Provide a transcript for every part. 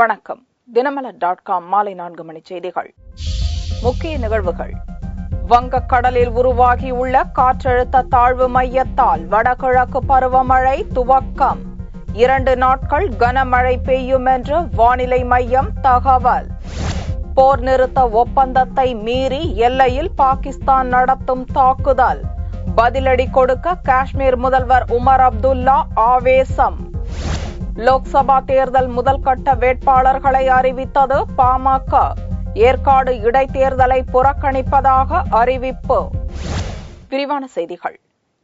வணக்கம். தினமலர்.com மாலை 4 மணி செய்திகள். முக்கிய நிகழ்வுகள். வங்கக்கடலில் உருவாகியுள்ள காற்றழுத்த தாழ்வு மையத்தால் வடகிழக்கு பருவமழை துவக்கம். 2 நாட்கள் கனமழை பெய்யும் என்று வானிலை மையம் தகவல். போர் நிறுத்த ஒப்பந்தத்தை மீறி எல்லையில் பாகிஸ்தான் நடத்தும் தாக்குதல். பதிலடி கொடுக்க காஷ்மீர் முதல்வர் உமர் அப்துல்லா ஆவேசம். லோக்சபா தேர்தல் முதல் கட்ட வேட்பாளர்களை அறிவித்தது பாமக. ஏற்காடு இடைத்தேர்தலை புறக்கணிப்பதாக அறிவிப்பு. விரிவான செய்திகள்.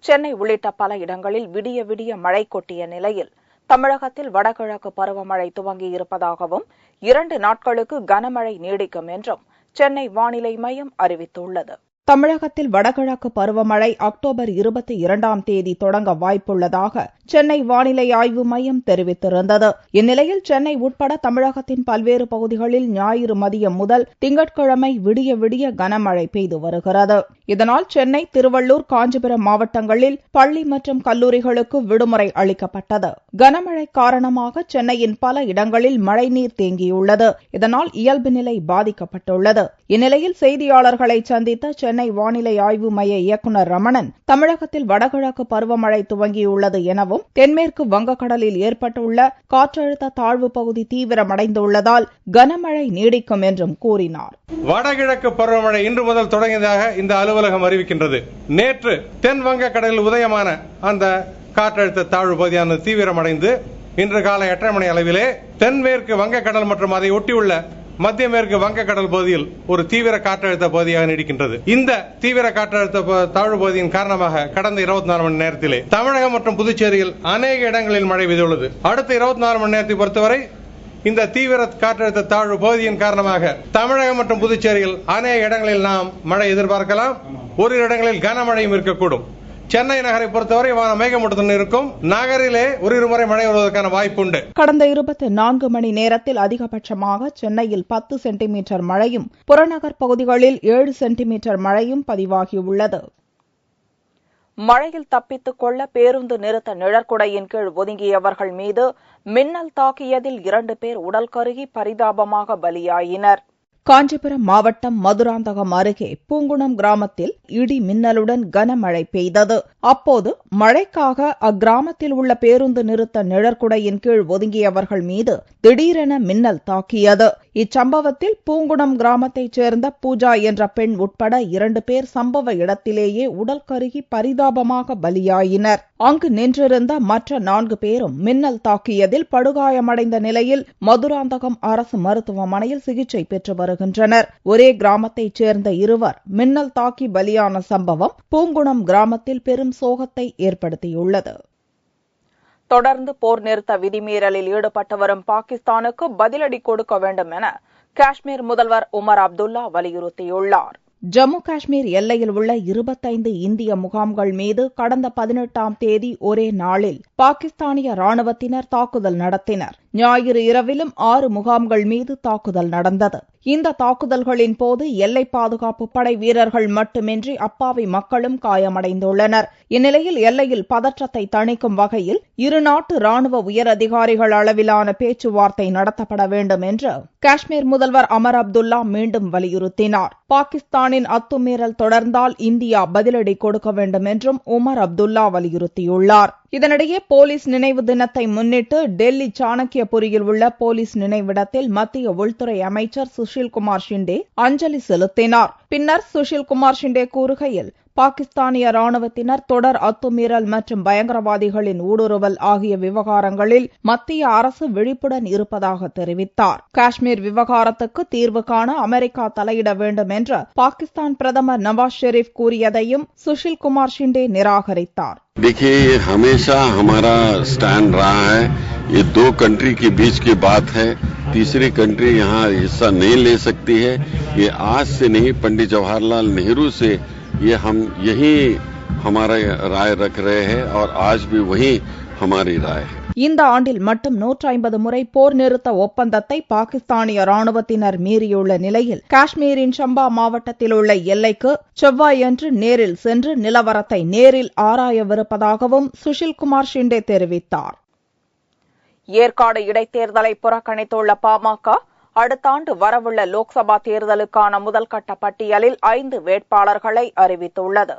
சென்னை உள்ளிட்ட பல இடங்களில் விடிய விடிய மழை கொட்டிய நிலையில் தமிழகத்தில் வடகிழக்கு பருவமழை துவங்கியிருப்பதாகவும் 2 நாட்களுக்கு கனமழை நீடிக்கும் என்றும் சென்னை வானிலை மையம் அறிவித்துள்ளது. தமிழகத்தில் வடகிழக்கு பருவமழை அக்டோபர் 22ஆம் தேதி தொடங்க வாய்ப்புள்ளதாக சென்னை வானிலை ஆய்வு மையம் தெரிவித்திருந்தது. இந்நிலையில் சென்னை உட்பட தமிழகத்தின் பல்வேறு பகுதிகளில் ஞாயிறு மதியம் முதல் திங்கட்கிழமை விடிய விடிய கனமழை பெய்து வருகிறது. இதனால் சென்னை, திருவள்ளூர், காஞ்சிபுரம் மாவட்டங்களில் பள்ளி மற்றும் கல்லூரிகளுக்கு விடுமுறை அளிக்கப்பட்டது. கனமழை காரணமாக சென்னையின் பல இடங்களில் மழைநீர் தேங்கியுள்ளது. இதனால் இயல்பு நிலை பாதிக்கப்பட்டுள்ளது. இந்நிலையில் செய்தியாளர்களை சந்தித்த சென்னை வானிலை ஆய்வு மைய இயக்குநர் ரமணன், தமிழகத்தில் வடகிழக்கு பருவமழை துவங்கியுள்ளது எனவும் தென்மேற்கு வங்கக்கடலில் ஏற்பட்டுள்ள காற்றழுத்த தாழ்வு பகுதி தீவிரமடைந்துள்ளதால் கனமழை நீடிக்கும் என்றும் கூறினார். வடகிழக்கு பருவமழை இன்று முதல் தொடங்கியதாக இந்த அலுவலகம் அறிவிக்கின்றது. நேற்று தென் வங்கக்கடலில் உதயமான அந்த காற்றழுத்த தாழ்வு பகுதியானது தீவிரமடைந்து இன்று காலை 8:30 மணி அளவிலே தென்மேற்கு வங்கக்கடல் மற்றும் அதை ஒட்டியுள்ள மத்திய மேற்கு வங்கக்கடல் பகுதியில் ஒரு தீவிர காற்றழுத்த பகுதியாக நீடிக்கின்றது. இந்த தீவிர காற்றழுத்த தாழ்வு பகுதியின் காரணமாக கடந்த 24 மணி நேரத்திலே தமிழகம் மற்றும் புதுச்சேரியில் அநேக இடங்களில் மழை பெய்துள்ளது. அடுத்த 24 மணி நேரத்தை பொறுத்தவரை இந்த தீவிர காற்றழுத்த தாழ்வு பகுதியின் காரணமாக தமிழகம் மற்றும் புதுச்சேரியில் அநேக இடங்களில் நாம் மழை எதிர்பார்க்கலாம். ஓரிரு இடங்களில் கனமழையும் இருக்கக்கூடும். சென்னை நகரை பொறுத்தவரை வானம் மேகமூட்டத்துடன் இருக்கும். நகரிலே ஒரு முறை மழை வருவதற்கான வாய்ப்புண்டு. கடந்த 24 மணி நேரத்தில் அதிகபட்சமாக சென்னையில் 10 சென்டிமீட்டர் மழையும், புறநகர் பகுதிகளில் 7 சென்டிமீட்டர் மழையும் பதிவாகியுள்ளது. மழையில் தப்பித்துக் கொள்ள பேருந்து நிறுத்த நிழற்குடையின் கீழ் ஒதுங்கியவர்கள் மீது மின்னல் தாக்கியதில் 2 பேர் உடல் கருகி பரிதாபமாக பலியாயினர். காஞ்சிபுரம் மாவட்டம் மதுராந்தகம் அருகே பூங்குணம் கிராமத்தில் இடி மின்னலுடன் கனமழை பெய்தது. அப்போது மழைக்காக அக்கிராமத்தில் உள்ள பேருந்து நிறுத்த நிழற்குடையின் கீழ் ஒதுங்கியவர்கள் மீது திடீரென மின்னல் தாக்கியது. இச்சம்பவத்தில் பூங்குணம் கிராமத்தைச் சேர்ந்த பூஜா என்ற பெண் உட்பட 2 பேர் சம்பவ இடத்திலேயே உடல் கருகி பரிதாபமாக பலியாயினர். அங்கு நின்றிருந்த மற்ற 4 பேரும் மின்னல் தாக்கியதில் படுகாயமடைந்த நிலையில் மதுராந்தகம் அரசு மருத்துவமனையில் சிகிச்சை பெற்று வருகின்றனர். ஒரே கிராமத்தைச் சேர்ந்த 2 மின்னல் தாக்கி பலியான சம்பவம் பூங்குணம் கிராமத்தில் பெரும் சோகத்தை ஏற்படுத்தியுள்ளது. தொடர்ந்து போர் நிறுத்த விதிமீறலில் ஈடுபட்டு வரும் பாகிஸ்தானுக்கு பதிலடி கொடுக்க வேண்டும் என காஷ்மீர் முதல்வர் உமர் அப்துல்லா வலியுறுத்தியுள்ளார். ஜம்மு காஷ்மீர் எல்லையில் உள்ள 25 இந்திய முகாம்கள் மீது கடந்த 18ஆம் தேதி ஒரே நாளில் பாகிஸ்தானிய ராணுவத்தினர் தாக்குதல் நடத்தினர். ஞாயிறு இரவிலும் 6 முகாம்கள் மீது தாக்குதல் நடந்தது. இந்த தாக்குதல்களின் போது எல்லை பாதுகாப்பு படை வீரர்கள் மட்டுமின்றி அப்பாவி மக்களும் காயமடைந்துள்ளனர். இந்நிலையில் எல்லையில் பதற்றத்தை தணிக்கும் வகையில் 2 நாட்டு ராணுவ உயரதிகாரிகள் அளவிலான பேச்சுவார்த்தை நடத்தப்பட வேண்டும் என்று காஷ்மீர் முதல்வர் உமர் அப்துல்லா மீண்டும் வலியுறுத்தினார். பாகிஸ்தானின் அத்துமீறல் தொடர்ந்தால் இந்தியா பதிலடி கொடுக்க வேண்டும் என்றும் உமர் அப்துல்லா வலியுறுத்தியுள்ளார். இதனிடையே போலீஸ் நினைவு தினத்தை முன்னிட்டு டெல்லி சாணக்கியபுரியில் உள்ள போலீஸ் நினைவிடத்தில் மத்திய உள்துறை அமைச்சர் சுஷில்குமார் ஷிண்டே அஞ்சலி செலுத்தினார். பின்னர் சுஷில்குமார் ஷிண்டே கூறுகையில், பாகிஸ்தானிய ராணுவத்தினர் தொடர் அத்துமீறல் மற்றும் பயங்கரவாதிகளின் ஊடுருவல் ஆகிய விவகாரங்களில் மத்திய அரசு விழிப்புடன் இருப்பதாக தெரிவித்தார். காஷ்மீர் விவகாரத்துக்கு தீர்வு காண அமெரிக்கா தலையிட வேண்டும் என்று பாகிஸ்தான் பிரதமர் நவாஸ் ஷெரீப் கூறியதையும் சுஷில்குமார் ஷிண்டே நிராகரித்தார். देखिए, ये हमेशा हमारा स्टैंड रहा है. ये 2 कंट्री के बीच की बात है. तीसरी कंट्री यहाँ हिस्सा नहीं ले सकती है. ये आज से नहीं, पंडित जवाहरलाल नेहरू से ये हम यही हमारा राय रख रहे हैं और आज भी वही हमारी राय है. இந்த ஆண்டில் மட்டும் 150 முறை போர் நிறுத்த ஒப்பந்தத்தை பாகிஸ்தானிய ராணுவத்தினர் மீறியுள்ள நிலையில் காஷ்மீரின் சம்பா மாவட்டத்தில் உள்ள எல்லைக்கு செவ்வாயன்று நேரில் சென்று நிலவரத்தை நேரில் ஆராயவிருப்பதாகவும் சுஷில்குமார் ஷிண்டே தெரிவித்தார். ஏற்காடு இடைத்தேர்தலை புறக்கணித்துள்ள பாமக அடுத்த ஆண்டு வரவுள்ள லோக்சபா தேர்தலுக்கான முதல்கட்ட பட்டியலில் 5 வேட்பாளர்களை அறிவித்துள்ளது.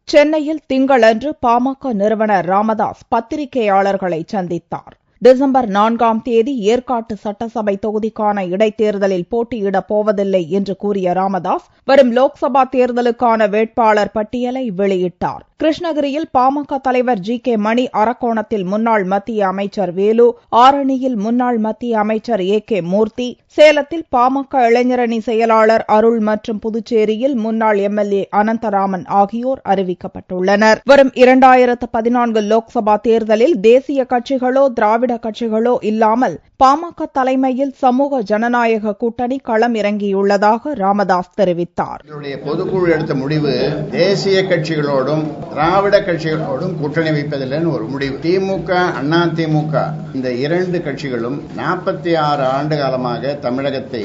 சென்னையில் திங்களன்று பாமக நிறுவனர் ராமதாஸ் பத்திரிகையாளர்களை சந்தித்தார். டிசம்பர் 4ஆம் தேதி ஏற்காட்டு சட்டசபை தொகுதிக்கான இடைத்தேர்தலில் போட்டியிடப் போவதில்லை என்று கூறிய ராமதாஸ் வரும் லோக்சபா தேர்தலுக்கான வேட்பாளர் பட்டியலை வெளியிட்டார். கிருஷ்ணகிரியில் பாமக தலைவர் ஜி.கே. மணி, அரக்கோணத்தில் முன்னாள் மத்திய அமைச்சர் வேலு, ஆரணியில் முன்னாள் மத்திய அமைச்சர் ஏ.கே. மூர்த்தி, சேலத்தில் பாமக இளைஞரணி செயலாளர் அருள் மற்றும் புதுச்சேரியில் முன்னாள் எம்எல்ஏ அனந்தராமன் ஆகியோர் அறிவிக்கப்பட்டுள்ளனர். வரும் 2014 லோக்சபா தேர்தலில் தேசிய கட்சிகளோ திராவிட கட்சிகளோ இல்லாமல் பாமக தலைமையில் சமூக ஜனநாயக கூட்டணி களம் இறங்கியுள்ளதாக ராமதாஸ் தெரிவித்தார். பொதுக்குழு எடுத்த முடிவு தேசிய கட்சிகளோடும் திராவிட கட்சிகளோடும் கூட்டணி வைப்பதில்லை ஒரு முடிவு. திமுக, அண்ணா திமுக இந்த 2 கட்சிகளும் 46 ஆண்டு காலமாக தமிழகத்தை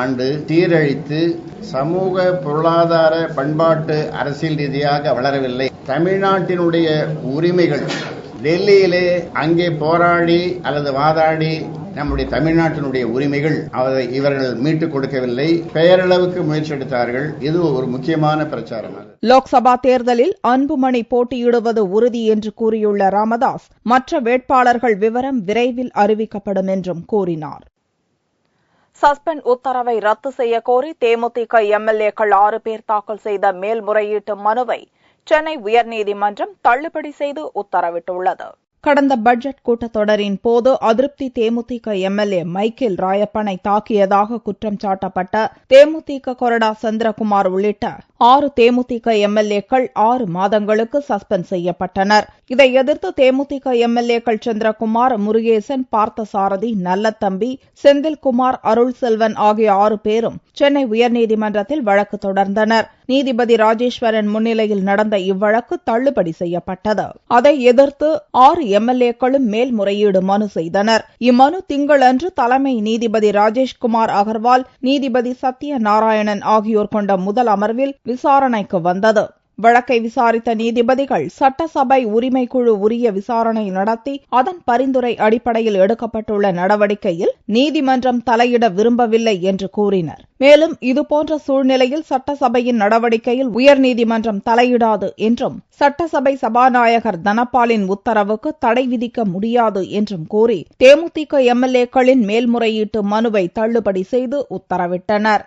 ஆண்டு சீரழித்து சமூக பொருளாதார பண்பாட்டு அரசியல் ரீதியாக வளரவில்லை. தமிழ்நாட்டினுடைய உரிமைகள் டெல்லியிலே அங்கே போராடி அல்லது வாதாடி நம்முடைய தமிழ்நாட்டினுடைய உரிமைகள் இவர்கள் மீட்டுக் கொடுக்கவில்லை. பெயரளவுக்கு முயற்சி எடுத்தார்கள். இது ஒரு முக்கியமான பிரச்சாரம். லோக்சபா தேர்தலில் அன்புமணி போட்டியிடுவது உறுதி என்று கூறியுள்ள ராமதாஸ் மற்ற வேட்பாளர்கள் விவரம் விரைவில் அறிவிக்கப்படும் என்றும் கூறினார். சஸ்பெண்ட் உத்தரவை ரத்து செய்ய கோரி தேமுதிக எம்எல்ஏக்கள் 6 பேர் தாக்கல் செய்த மேல்முறையீட்டு மனுவை சென்னை உயர்நீதிமன்றம் தள்ளுபடி செய்து உத்தரவிட்டுள்ளது. கடந்த பட்ஜெட் கூட்டத்தொடரின் போது அதிருப்தி தேமுதிக எம்எல்ஏ மைக்கேல் ராயப்பனை தாக்கியதாக குற்றம் சாட்டப்பட்ட தேமுதிக கொறடா சந்திரகுமார் உள்ளிட்ட 6 தேமுதிக எம்எல்ஏக்கள் 6 மாதங்களுக்கு சஸ்பெண்ட் செய்யப்பட்டனர். இதை எதிர்த்து தேமுதிக எம்எல்ஏக்கள் சந்திரகுமார், முருகேசன், பார்த்தசாரதி, நல்லத்தம்பி, செந்தில்குமார், அருள் செல்வன் ஆகிய 6 பேரும் சென்னை உயர்நீதிமன்றத்தில் வழக்கு தொடர்ந்தனர். நீதிபதி ராஜேஸ்வரன் முன்னிலையில் நடந்த இவ்வழக்கு தள்ளுபடி செய்யப்பட்டது. அதை எதிர்த்து 6 எம்எல்ஏக்களும் மேல்முறையீடு மனு செய்தனர். இம்மனு திங்களன்று தலைமை நீதிபதி ராஜேஷ்குமார் அகர்வால், நீதிபதி சத்யநாராயணன் ஆகியோர் கொண்ட முதல் அமர்வில் விசாரணைக்கு வந்தது. வழக்கை விசாரித்த நீதிபதிகள் சட்டசபை உரிமைக்குழு உரிய விசாரணை நடத்தி அதன் பரிந்துரை அடிப்படையில் எடுக்கப்பட்டுள்ள நடவடிக்கையில் நீதிமன்றம் தலையிட விரும்பவில்லை என்று கூறினர். மேலும் இதுபோன்ற சூழ்நிலையில் சட்டசபையின் நடவடிக்கையில் உயர்நீதிமன்றம் தலையிடாது என்றும் சட்டசபை சபாநாயகர் தனபாலின் உத்தரவுக்கு தடை விதிக்க முடியாது என்றும் கூறி தேமுதிக எம்எல்ஏக்களின் மேல்முறையீட்டு மனுவை தள்ளுபடி செய்து உத்தரவிட்டனர்.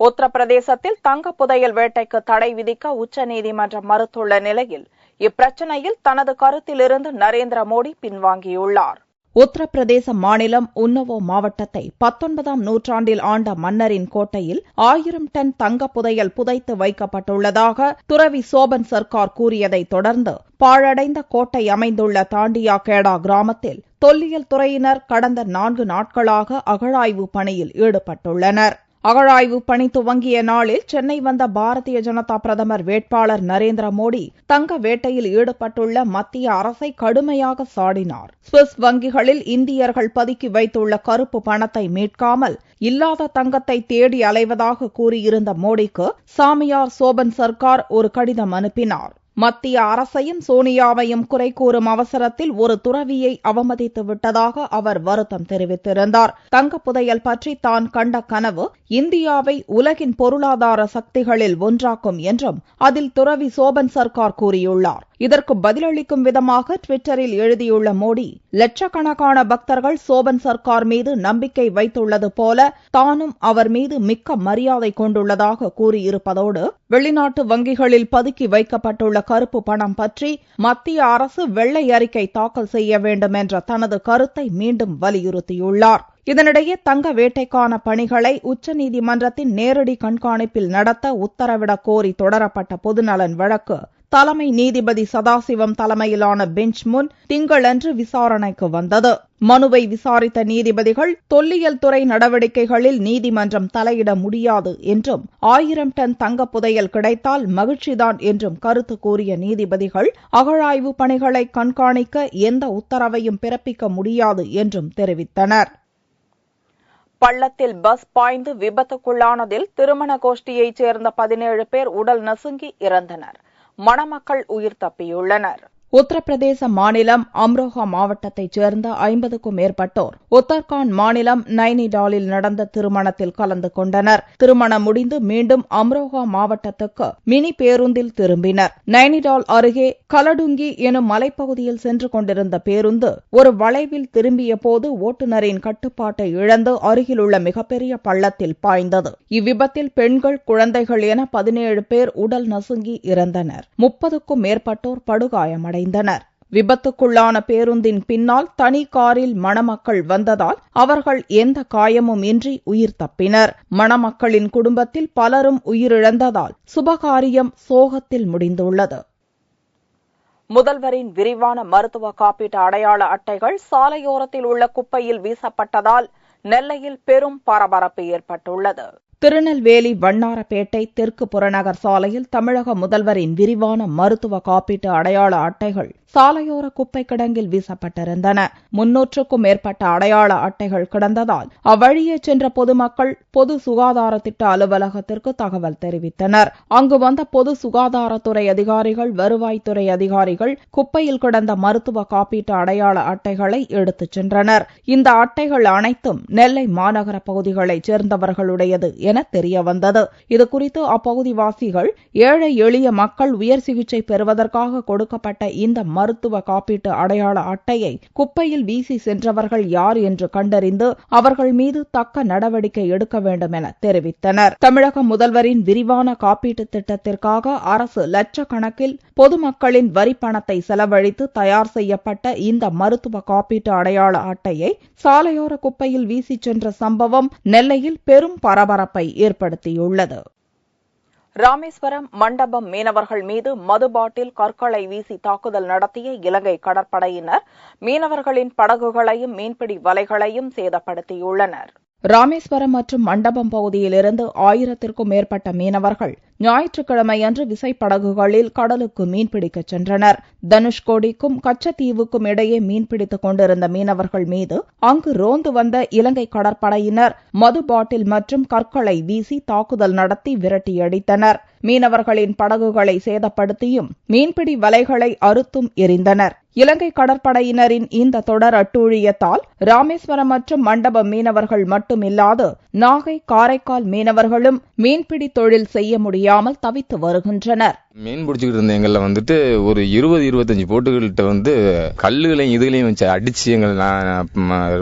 உத்தரப்பிரதேசத்தில் தங்க புதையல் வேட்டைக்கு தடை விதிக்க உச்சநீதிமன்றம் மறுத்துள்ள நிலையில் இப்பிரச்சனையில் தனது கருத்திலிருந்து நரேந்திர மோடி பின்வாங்கியுள்ளார். உத்தரப்பிரதேச மாநிலம் உன்னவோ மாவட்டத்தை 19ஆம் நூற்றாண்டில் ஆண்ட மன்னரின் கோட்டையில் 1000 டன் தங்க புதையல் புதைத்து வைக்கப்பட்டுள்ளதாக துறவி சோபன் சர்க்கார் கூறியதை தொடர்ந்து பாழடைந்த கோட்டை அமைந்துள்ள தாண்டியா கேடா கிராமத்தில் தொல்லியல் துறையினர் கடந்த 4 நாட்களாக அகழாய்வு பணியில் ஈடுபட்டுள்ளனர். அகழாய்வு பணி துவங்கிய நாளில் சென்னை வந்த பாரதிய ஜனதா பிரதமர் வேட்பாளர் நரேந்திர மோடி தங்க வேட்டையில் ஈடுபட்டுள்ள மத்திய அரசை கடுமையாக சாடினார். சுவிஸ் வங்கிகளில் இந்தியர்கள் பதுக்கி வைத்துள்ள கருப்பு பணத்தை மீட்காமல் இல்லாத தங்கத்தை தேடி அலைவதாக கூறியிருந்த மோடிக்கு சாமியார் சோபன் சர்க்கார் ஒரு கடிதம் அனுப்பினார். மத்திய அரசையும் சோனியாவையும் குறை கூறும் அவசரத்தில் ஒரு துறவியை அவமதித்து விட்டதாக அவர் வருத்தம் தெரிவித்திருந்தார். தங்க புதையல் பற்றி தான் கண்ட கனவு இந்தியாவை உலகின் பொருளாதார சக்திகளில் ஒன்றாக்கும் என்றும் அதில் துறவி சோபன் சர்க்கார் கூறியுள்ளார். இதற்கு பதிலளிக்கும் விதமாக ட்விட்டரில் எழுதியுள்ள மோடி, லட்சக்கணக்கான பக்தர்கள் சோபன் சர்க்கார் மீது நம்பிக்கை வைத்துள்ளது போல தானும் அவர் மீது மிக்க மரியாதை கொண்டுள்ளதாக கூறியிருப்பதோடு வெளிநாட்டு வங்கிகளில் பதுக்கி வைக்கப்பட்டுள்ள கருப்பு பணம் பற்றி மத்திய அரசு வெள்ளை அறிக்கை தாக்கல் செய்ய வேண்டும் என்ற தனது கருத்தை மீண்டும் வலியுறுத்தியுள்ளார். இதனிடையே தங்க வேட்டைக்கான பணிகளை உச்சநீதிமன்றத்தின் நேரடி கண்காணிப்பில் நடத்த உத்தரவிடக் கோரி தொடரப்பட்ட பொதுநலன் வழக்கு தலைமை நீதிபதி சதாசிவம் தலைமையிலான பெஞ்ச் முன் திங்களன்று விசாரணைக்கு வந்தது. மனுவை விசாரித்த நீதிபதிகள் தொல்லியல் துறை நடவடிக்கைகளில் நீதிமன்றம் தலையிட முடியாது என்றும் 1000 டன் தங்க புதையல் கிடைத்தால் மகிழ்ச்சிதான் என்றும் கருத்து கூறிய நீதிபதிகள் அகழாய்வு பணிகளை கண்காணிக்க எந்த உத்தரவையும் பிறப்பிக்க முடியாது என்றும் தெரிவித்தனர். பள்ளத்தில் பஸ் பாய்ந்து விபத்துக்குள்ளானதில் திருமண கோஷ்டியைச் சேர்ந்த 17 பேர் உடல் நசுங்கி இறந்தனர். மணமக்கள் உயிர் தப்பியுள்ளனர். உத்தரப்பிரதேச மாநிலம் அம்ரோஹா மாவட்டத்தைச் சேர்ந்த 50க்கும் மேற்பட்டோர் உத்தரகாண்ட் மாநிலம் நைனிடாலில் நடந்த திருமணத்தில் கலந்து கொண்டனர். திருமணம் முடிந்து மீண்டும் அம்ரோஹா மாவட்டத்துக்கு மினி பேருந்தில் திரும்பினர். நைனிடால் அருகே கலடுங்கி எனும் மலைப்பகுதியில் சென்று கொண்டிருந்த பேருந்து ஒரு வளைவில் திரும்பிய போது ஓட்டுநரின் கட்டுப்பாட்டை இழந்து அருகிலுள்ள மிகப்பெரிய பள்ளத்தில் பாய்ந்தது. இவ்விபத்தில் பெண்கள், குழந்தைகள் என 17 பேர் உடல் நசுங்கி இறந்தனர். 30க்கும் மேற்பட்டோர் படுகாயமடைந்தனர். விபத்துக்குள்ளான பேருந்தின் பின்னால் தனி காரில் மணமக்கள் வந்ததால் அவர்கள் எந்த காயமும் இன்றி உயிர் தப்பினர். மணமக்களின் குடும்பத்தில் பலரும் உயிரிழந்ததால் சுபகாரியம் சோகத்தில் முடிந்துள்ளது. முதல்வரின் விரிவான மருத்துவ காப்பீட்டு அடையாள அட்டைகள் சாலையோரத்தில் உள்ள குப்பையில் வீசப்பட்டதால் நெல்லையில் பெரும் பரபரப்பு ஏற்பட்டுள்ளது. திருநெல்வேலி வண்ணாரப்பேட்டை தெற்கு புறநகர் சாலையில் தமிழக முதல்வரின் விரிவான மருத்துவ காப்பீட்டு அடையாள அட்டைகள் சாலையோர குப்பை கிடங்கில் வீசப்பட்டிருந்தன. 300க்கும் மேற்பட்ட அடையாள அட்டைகள் கிடந்ததால் அவ்வழியே சென்ற பொதுமக்கள் பொது சுகாதார திட்ட அலுவலகத்திற்கு தகவல் தெரிவித்தனர். அங்கு வந்த பொது சுகாதாரத்துறை அதிகாரிகள், வருவாய்த்துறை அதிகாரிகள் குப்பையில் கிடந்த மருத்துவ காப்பீட்டு அடையாள அட்டைகளை எடுத்துச் சென்றனர். இந்த அட்டைகள் அனைத்தும் நெல்லை மாநகர பகுதிகளைச் சேர்ந்தவர்களுடையது என தெரியவந்தது. இதுகுறித்து அப்பகுதிவாசிகள், ஏழை எளிய மக்கள் உயர் சிகிச்சை பெறுவதற்காக கொடுக்கப்பட்ட இந்த மருத்துவ காப்பீட்டு அடையாள அட்டையை குப்பையில் வீசி சென்றவர்கள் யார் என்று கண்டறிந்து அவர்கள் மீது தக்க நடவடிக்கை எடுக்க வேண்டும் என தெரிவித்தனர். தமிழக முதல்வரின் விரிவான காப்பீட்டு திட்டத்திற்காக அரசு லட்சக்கணக்கில் பொதுமக்களின் வரிப்பணத்தை செலவழித்து தயார் செய்யப்பட்ட இந்த மருத்துவ காப்பீட்டு அடையாள அட்டையை சாலையோர குப்பையில் வீசிச் சென்ற சம்பவம் நெல்லையில் பெரும் பரபரப்பை ஏற்படுத்தியுள்ளது. ராமேஸ்வரம் மண்டபம் மீனவர்கள் மீது மது பாட்டில், கற்களை வீசி தாக்குதல் நடத்திய இலங்கை கடற்படையினர் மீனவர்களின் படகுகளையும் மீன்பிடி வலைகளையும் சேதப்படுத்தியுள்ளனர். ராமேஸ்வரம் மற்றும் மண்டபம் பகுதியிலிருந்து 1000க்கும் மேற்பட்ட மீனவர்கள் ஞாயிற்றுக்கிழமையன்று விசைப்படகுகளில் கடலுக்கு மீன்பிடிக்கச் சென்றனர். தனுஷ்கோடிக்கும் கச்சத்தீவுக்கும் இடையே மீன்பிடித்துக் கொண்டிருந்த மீனவர்கள் மீது அங்கு ரோந்து வந்த இலங்கை கடற்படையினர் மது பாட்டில் மற்றும் கற்களை வீசி தாக்குதல் நடத்தி விரட்டியடித்தனர். மீனவர்களின் படகுகளை சேதப்படுத்தியும் மீன்பிடி வலைகளை அறுத்தும் எரிந்தனர். இலங்கை கடற்படையினரின் இந்த தொடர் அட்டூழியத்தால் ராமேஸ்வரம் மற்றும் மண்டபம் மீனவர்கள் மட்டுமில்லாது நாகை, காரைக்கால் மீனவர்களும் மீன்பிடி தொழில் செய்ய முடியாமல் தவித்து வருகின்றனர். மீன் பிடிச்சிக்கிட்டு இருந்த எங்களை வந்துட்டு ஒரு 20-25 போட்டுகள்கிட்ட வந்து கல்லுகளையும் இதுகளையும் வச்சு அடிச்சு எங்களை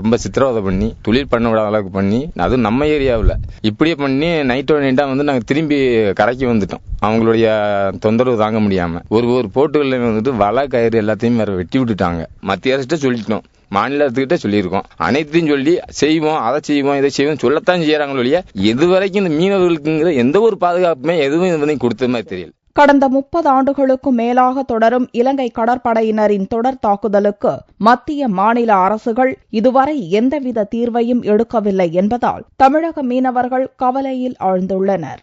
ரொம்ப சித்திரவதை பண்ணி தொழில் பண்ண விடாத அளவுக்கு பண்ணி, அதுவும் நம்ம ஏரியாவில் இப்படியே பண்ணி நைட்டோட நைட்டா வந்து நாங்கள் திரும்பி கரைக்கு வந்துட்டோம். அவங்களுடைய தொந்தரவு தாங்க முடியாம ஒரு போட்டுகள்ல வந்துட்டு வலை, கயிறு எல்லாத்தையும் வேற வெட்டி விட்டுட்டாங்க. மத்திய அரசிட்ட சொல்லிட்டோம், மாநிலத்துக்கிட்ட சொல்லியிருக்கோம். அனைத்தையும் சொல்லி செய்வோம், அதை செய்வோம், இதை செய்வோம் சொல்லத்தான் செய்யறாங்களோ இல்லையா, எதுவரைக்கும் இந்த மீனவர்களுக்குங்கிற எந்த ஒரு பாதுகாப்புமே எதுவும் கொடுத்த மாதிரி தெரியல. கடந்த 30 ஆண்டுகளுக்கும் மேலாக தொடரும் இலங்கை கடற்படையினரின் தொடர் தாக்குதலுக்கு மத்திய, மாநில அரசுகள் இதுவரை எந்தவித தீர்வையும் எடுக்கவில்லை என்பதால் தமிழக மீனவர்கள் கவலையில் ஆழ்ந்துள்ளனர்.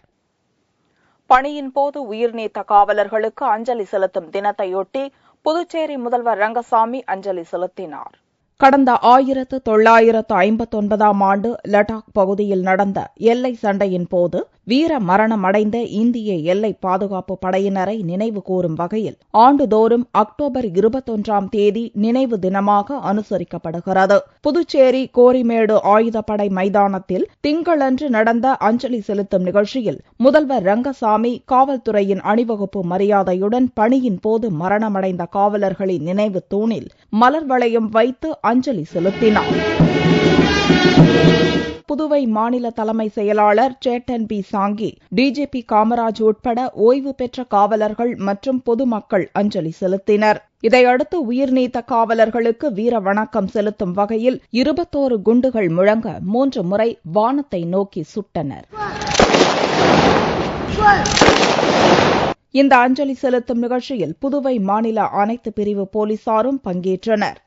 பணியின் போது உயிர் நீத்த காவலர்களுக்கு அஞ்சலி செலுத்தும் தினத்தையொட்டி புதுச்சேரி முதல்வர் ரங்கசாமி அஞ்சலி செலுத்தினார். கடந்த 1959ஆம் ஆண்டு லடாக் பகுதியில் நடந்த எல்லை சண்டையின் போது வீர மரணமடைந்த இந்திய எல்லை பாதுகாப்பு படையினரை நினைவு கூறும் வகையில் ஆண்டுதோறும் அக்டோபர் 21ஆம் தேதி நினைவு தினமாக அனுசரிக்கப்படுகிறது. புதுச்சேரி கோரிமேடு ஆயுதப்படை மைதானத்தில் திங்களன்று நடந்த அஞ்சலி செலுத்தும் நிகழ்ச்சியில் முதல்வர் ரங்கசாமி காவல்துறையின் அணிவகுப்பு மரியாதையுடன் பணியின் போது மரணமடைந்த காவலர்களின் நினைவு தூணில் மலர் வளையம் வைத்து அஞ்சலி செலுத்தினார். புதுவை மாநில தலைமை செயலாளர் சேட்டன் பி சாங்கி, டிஜிபி காமராஜ் உட்பட ஓய்வு பெற்ற காவலர்கள் மற்றும் பொதுமக்கள் அஞ்சலி செலுத்தினர். இதையடுத்து உயிர் நீத்த காவலர்களுக்கு வீர வணக்கம் செலுத்தும் வகையில் 21 குண்டுகள் முழங்க 3 முறை வானத்தை நோக்கி சுட்டனர். இந்த அஞ்சலி செலுத்தும் நிகழ்ச்சியில் புதுவை மாநில அனைத்து பிரிவு போலீசாரும் பங்கேற்றனர்.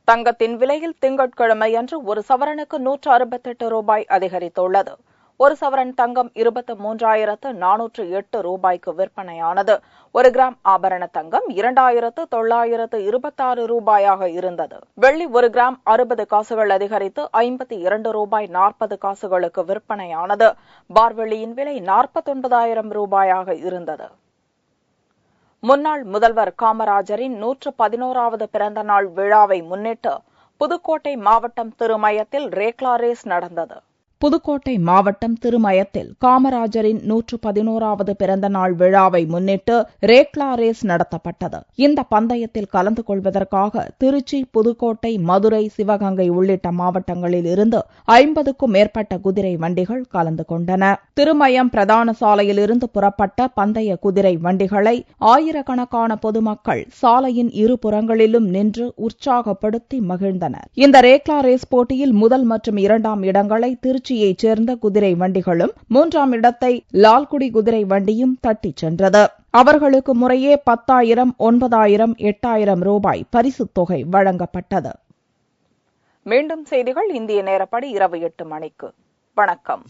தங்கத்தின் விலையில் திங்கட்கிழமையன்று ஒரு சவரனுக்கு 168 ரூபாய் அதிகரித்துள்ளது. ஒரு சவரன் தங்கம் 23,408 ரூபாய்க்கு விற்பனையானது. 1 கிராம் ஆபரண தங்கம் 2,926 ரூபாயாக இருந்தது. வெள்ளி 1 கிராம் 60 காசுகள் அதிகரித்து 52 ரூபாய் 40 காசுகளுக்கு விற்பனையானது. பார்வெள்ளியின் விலை 49,000 ரூபாயாக இருந்தது. முன்னாள் முதல்வர் காமராஜரின் 111வது பிறந்த நாள் விழாவை முன்னிட்டு புதுக்கோட்டை மாவட்டம் திருமயத்தில் ரேக்லா ரேஸ் நடந்தது. புதுக்கோட்டை மாவட்டம் திருமயத்தில் காமராஜரின் 111வது பிறந்த நாள் விழாவை முன்னிட்டு ரேக்லா ரேஸ் நடத்தப்பட்டது. இந்த பந்தயத்தில் கலந்து கொள்வதற்காக திருச்சி, புதுக்கோட்டை, மதுரை, சிவகங்கை உள்ளிட்ட மாவட்டங்களில் இருந்து 50க்கும் மேற்பட்ட குதிரை வண்டிகள் கலந்து கொண்டன. திருமயம் பிரதான சாலையிலிருந்து புறப்பட்ட பந்தய குதிரை வண்டிகளை ஆயிரக்கணக்கான பொதுமக்கள் சாலையின் இருபுறங்களிலும் நின்று உற்சாகப்படுத்தி மகிழ்ந்தனர். இந்த ரேக்லா ரேஸ் போட்டியில் முதல் மற்றும் 2ஆம் இடங்களை திருச்சியைச் சேர்ந்த குதிரை வண்டிகளும் 3ஆம் இடத்தை லால்குடி குதிரை வண்டியும் தட்டிச் சென்றது. அவர்களுக்கு முறையே 10,000, 9,000, 8,000 ரூபாய் பரிசுத் தொகை வழங்கப்பட்டது. மீண்டும் செய்திகள் இந்திய நேரப்படி இரவு 8 மணிக்கு. வணக்கம்.